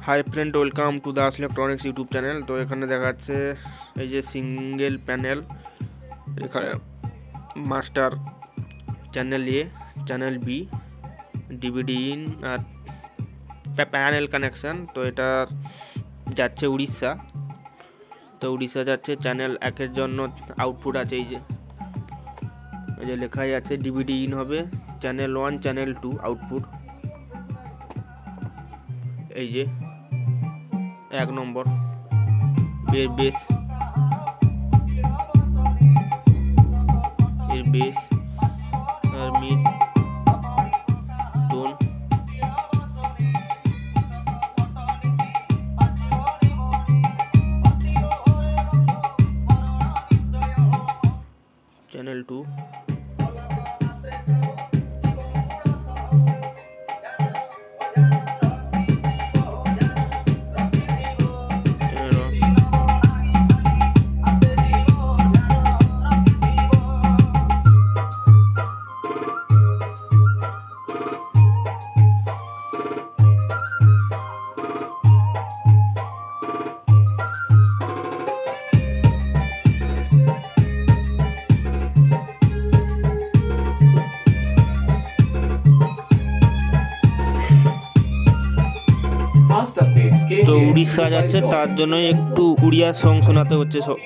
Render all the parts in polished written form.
High friend, welcome to Das electronics YouTube channel. তো এখানে দেখা যাচ্ছে এই যে সিঙ্গেল প্যানেল, এখানে master channel A, channel B, DVD in আর প্যানেল কানেকশান। তো এটা যাচ্ছে উড়িষ্যা। তো উড়িষ্যা যাচ্ছে। চ্যানেল একের জন্য আউটপুট আছে এই যে লেখাই আছে ডিভিডি ইন হবে, চ্যানেল 1 চ্যানেল 2 আউটপুট। এই যে 1 নম্বর বেস, এর বেস আর মিড টোন। চ্যানেল 2 তো উড়িষ্যা যাচ্ছে, তার জন্য একটু উড়িয়া সং শোনাতে হচ্ছে সব।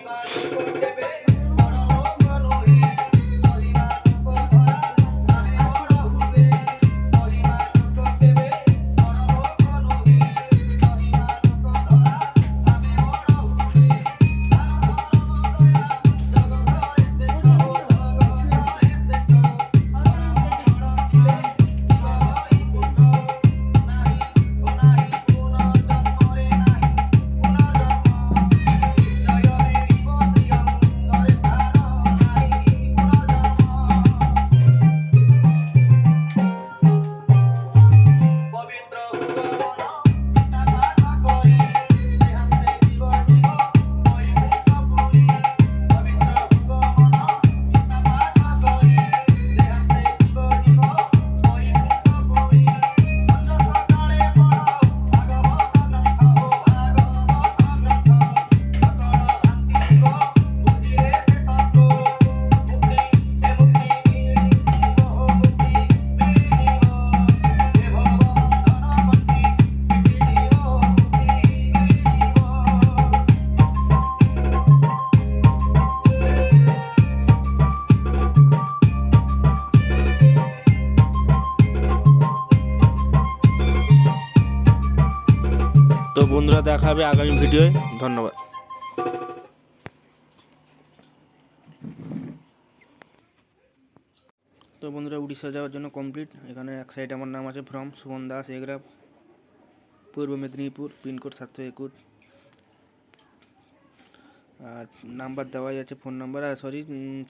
তো বন্ধুরা, দেখা হবে আগামী ভিডিওয়। ধন্যবাদ। তো বন্ধুরা, উড়িষ্যা যাওয়ার জন্য কমপ্লিট। এখানে এক সাইড আমার নাম আছে from Suman Das, Egra, Purba Medinipur, pin code 721। R number দেওয়াই আছে, ফোন নাম্বার, আর সরি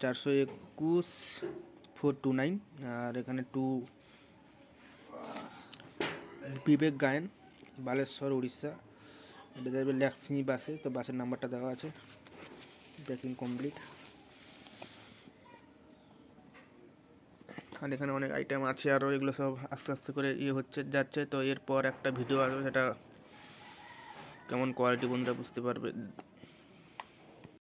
421-429। আর এখানে 2 বিবেক গায়েন, বালেশ্বর, উড়িষ্যা। এটা যাবে লক্ষ্মী বাসে। তো বাসের নাম্বারটা দেওয়া আছে। দেখুন কমপ্লিট। আর এখানে অনেক আইটেম আছে আরও, এগুলো সব আস্তে আস্তে করে যাচ্ছে। তো এরপর একটা ভিডিও আসবে, সেটা কেমন কোয়ালিটি বন্ধুরা বুঝতে পারবে।